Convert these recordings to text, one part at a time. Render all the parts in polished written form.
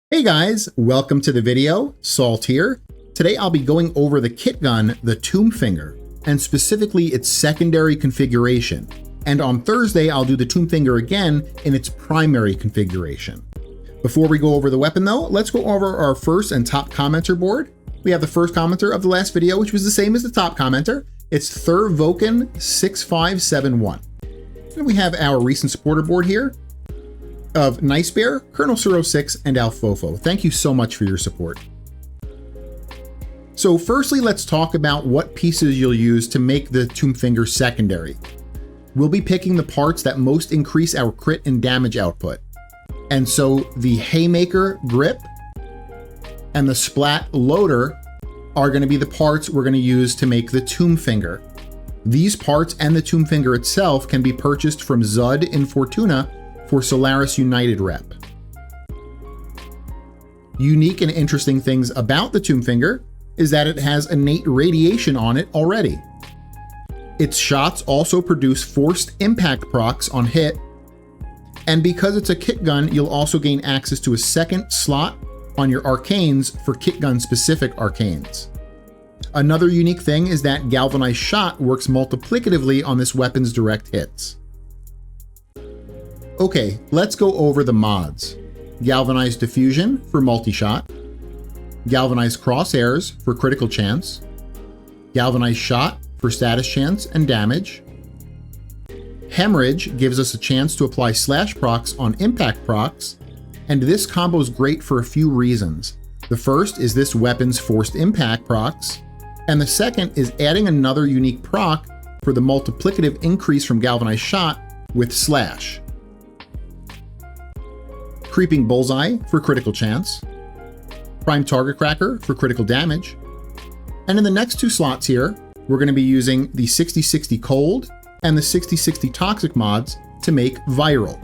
Hey guys, welcome to the video. Salt here. Today I'll be going over the Kitgun the Tombfinger, and specifically its secondary configuration. And on Thursday I'll do the Tombfinger again in its primary configuration. Before we go over the weapon though, let's go over our first and top commenter board. We have the first commenter of the last video, which was the same as the top commenter. It's Thurvoken6571. And we have our recent supporter board here of Nice Bear, Colonel 06, and Alfofo. Thank you so much for your support. So firstly, let's talk about what pieces you'll use to make the Tombfinger secondary. We'll be picking the parts that most increase our crit and damage output. And so the Haymaker grip and the Splat loader are going to be the parts we're going to use to make the Tombfinger. These parts and the Tombfinger itself can be purchased from Zud in Fortuna for Solaris United rep. Unique and interesting things about the Tombfinger is that it has innate radiation on it already. Its shots also produce forced impact procs on hit, and because it's a kit gun, you'll also gain access to a second slot on your arcanes for kit gun specific arcanes. Another unique thing is that Galvanized Shot works multiplicatively on this weapon's direct hits. Okay, let's go over the mods. Galvanized Diffusion for multi-shot, Galvanized Crosshairs for critical chance, Galvanized Shot for status chance and damage. Hemorrhage gives us a chance to apply slash procs on impact procs, and this combo is great for a few reasons. The first is this weapon's forced impact procs, and the second is adding another unique proc for the multiplicative increase from Galvanized Shot with slash. Creeping Bullseye for critical chance, Prime Target Cracker for critical damage, and in the next two slots here, we're going to be using the 60/60 Cold and the 60/60 Toxic mods to make Viral.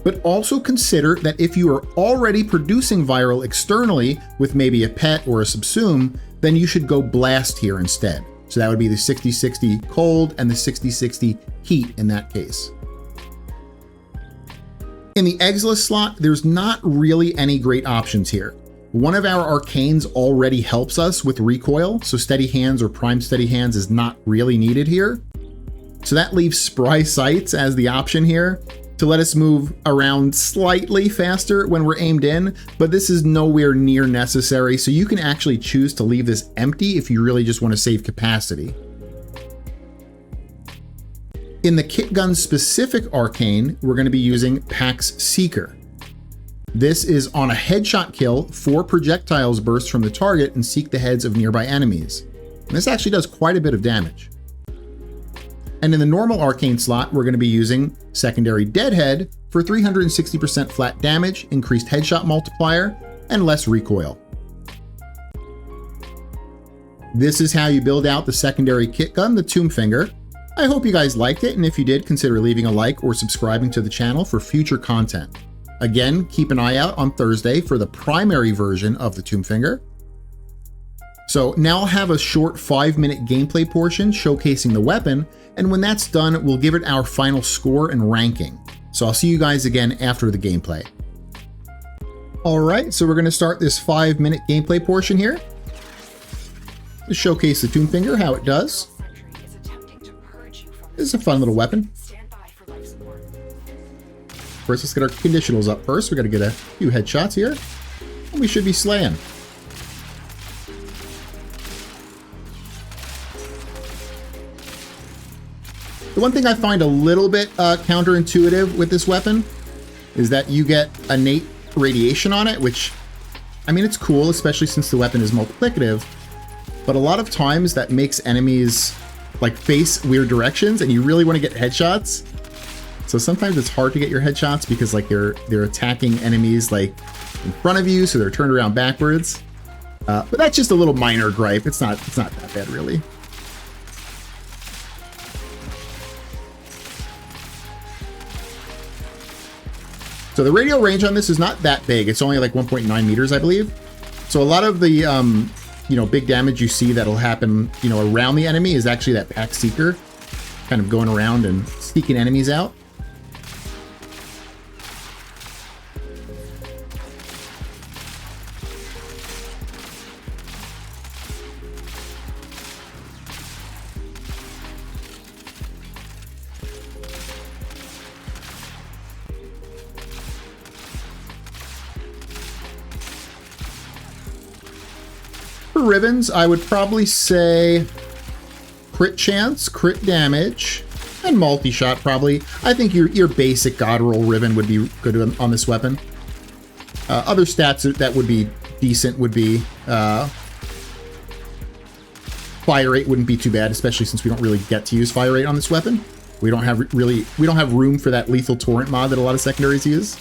But also consider that if you are already producing Viral externally with maybe a pet or a subsume, then you should go Blast here instead. So that would be the 60/60 Cold and the 60/60 Heat in that case. In the Exiles slot, there's not really any great options here. One of our arcanes already helps us with recoil, so Steady Hands or Prime Steady Hands is not really needed here. So that leaves Spry Sights as the option here to let us move around slightly faster when we're aimed in, but this is nowhere near necessary, so you can actually choose to leave this empty if you really just want to save capacity. In the Kitgun specific arcane, we're going to be using Pax Seeker. This is on a headshot kill, 4 projectiles burst from the target and seek the heads of nearby enemies. And this actually does quite a bit of damage. And in the normal arcane slot, we're going to be using Secondary Deadhead for 360% flat damage, increased headshot multiplier, and less recoil. This is how you build out the secondary Kitgun the Tombfinger. I hope you guys liked it, and if you did, consider leaving a like or subscribing to the channel for future content. Again, keep an eye out on Thursday for the primary version of the Tombfinger. So now I'll have a short 5-minute gameplay portion showcasing the weapon, and when that's done, we'll give it our final score and ranking. So I'll see you guys again after the gameplay. All right, so we're going to start this 5-minute gameplay portion here to showcase the Tombfinger, how it does. This is a fun little weapon. First, let's get our conditionals up first. We got to get a few headshots here, and we should be slaying. The one thing I find a little bit counterintuitive with this weapon is that you get innate radiation on it, which, I mean, it's cool, especially since the weapon is multiplicative, but a lot of times that makes enemies like face weird directions, and you really want to get headshots. So sometimes it's hard to get your headshots because like they're attacking enemies like in front of you, so they're turned around backwards. But that's just a little minor gripe. It's not that bad really. So the radial range on this is not that big. It's only like 1.9 meters, I believe. So a lot of the big damage you see that'll happen, around the enemy is actually that Pax Seeker kind of going around and seeking enemies out. Rivens, I would probably say crit chance, crit damage, and multi-shot probably. I think your basic God Roll Riven would be good on this weapon. Other stats that would be decent would be fire rate wouldn't be too bad, especially since we don't really get to use fire rate on this weapon. We don't have room for that lethal torrent mod that a lot of secondaries use.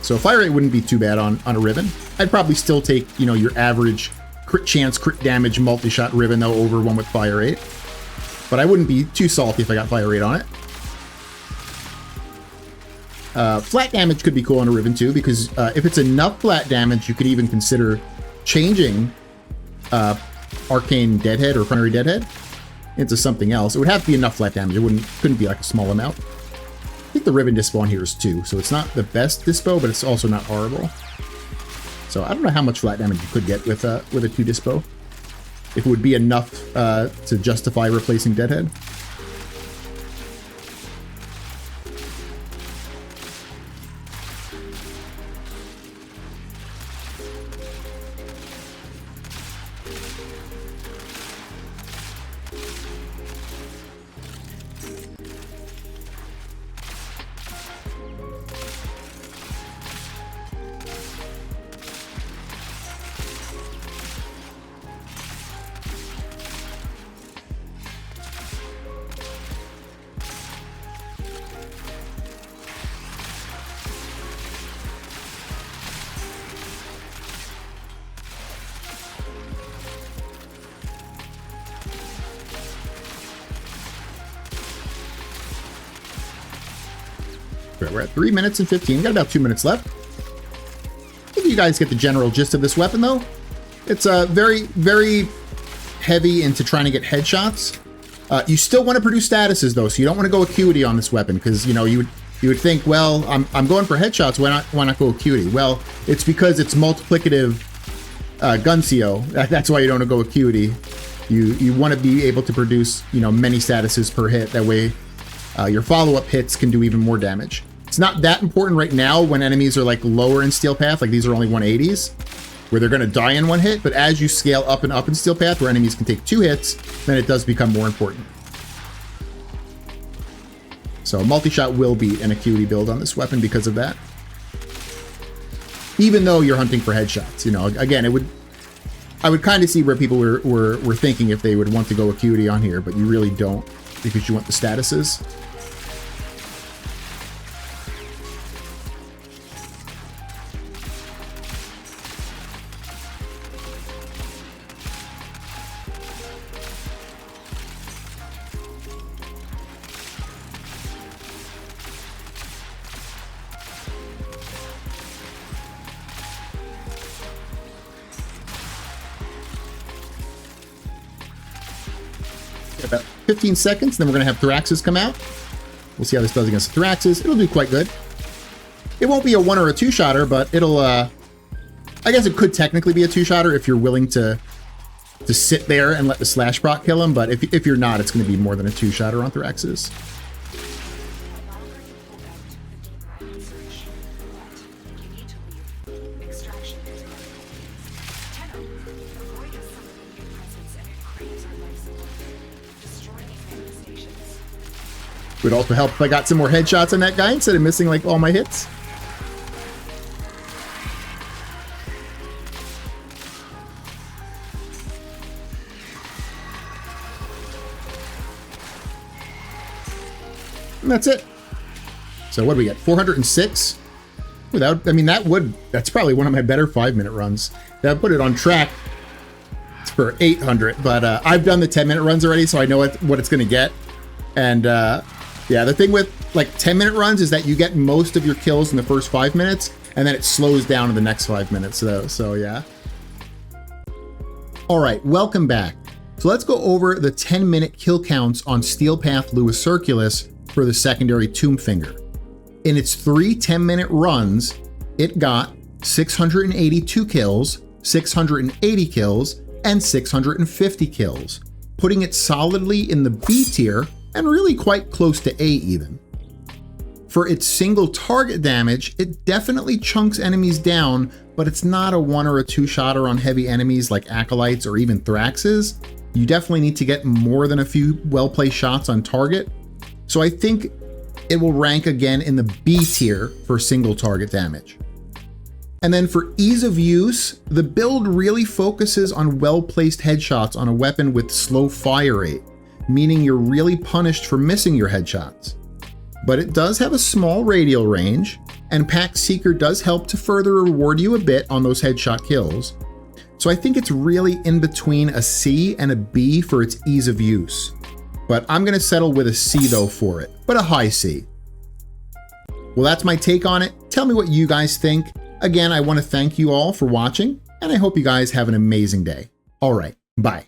So fire rate wouldn't be too bad on a Riven. I'd probably still take, you know, your average crit chance, crit damage, multi-shot Riven though over one with fire rate. But I wouldn't be too salty if I got fire rate on it. Flat damage could be cool on a Riven too, because if it's enough flat damage, you could even consider changing Arcane Deadhead or Primary Deadhead into something else. It would have to be enough flat damage. It couldn't be like a small amount. I think the Riven dispo on here is 2, so it's not the best dispo, but it's also not horrible. So I don't know how much flat damage you could get with a 2 dispo. If it would be enough to justify replacing Deadhead. We're at 3 minutes and 15. Got about 2 minutes left. I think you guys get the general gist of this weapon, though. It's very, very heavy into trying to get headshots. You still want to produce statuses, though, so you don't want to go acuity on this weapon, because you know you would think, well, I'm going for headshots. Why not go acuity? Well, it's because it's multiplicative gun CO. That's why you don't want to go acuity. You want to be able to produce, you know, many statuses per hit. That way, your follow-up hits can do even more damage. It's not that important right now when enemies are like lower in Steel Path, like these are only 180s, where they're going to die in one hit, but as you scale up and up in Steel Path, where enemies can take 2 hits, then it does become more important. So multi-shot will beat an acuity build on this weapon because of that. Even though you're hunting for headshots, you know, again, I would kind of see where people were thinking if they would want to go acuity on here, but you really don't, because you want the statuses. About 15 seconds, then we're going to have Thraxes come out. We'll see how this does against Thraxes. It'll do quite good. It won't be a 1 or a 2-shotter, but it'll, I guess it could technically be a 2-shotter if you're willing to sit there and let the slash proc kill him, but if you're not, it's going to be more than a 2-shotter on Thraxes. Would also help if I got some more headshots on that guy instead of missing like all my hits. And that's it. So what do we get? 406? Without, I mean, that's probably one of my better 5-minute runs. That put it on track for 800, but I've done the 10-minute runs already, so I know what it's going to get. And yeah, the thing with like 10-minute runs is that you get most of your kills in the first 5 minutes, and then it slows down in the next 5 minutes. So yeah. All right, welcome back. So let's go over the 10-minute kill counts on Steel Path Lewis Circulus for the secondary Tombfinger. In its 3 10-minute runs, it got 682 kills, 680 kills, and 650 kills, putting it solidly in the B tier and really quite close to A even. For its single target damage, it definitely chunks enemies down, but it's not a 1 or a 2-shotter on heavy enemies like Acolytes or even Thraxes. You definitely need to get more than a few well-placed shots on target. So I think it will rank again in the B tier for single target damage. And then for ease of use, the build really focuses on well-placed headshots on a weapon with slow fire rate, meaning you're really punished for missing your headshots. But it does have a small radial range, and Pack Seeker does help to further reward you a bit on those headshot kills. So I think it's really in between a C and a B for its ease of use. But I'm gonna settle with a C though for it, but a high C. Well, that's my take on it. Tell me what you guys think. Again, I wanna thank you all for watching, and I hope you guys have an amazing day. All right, bye.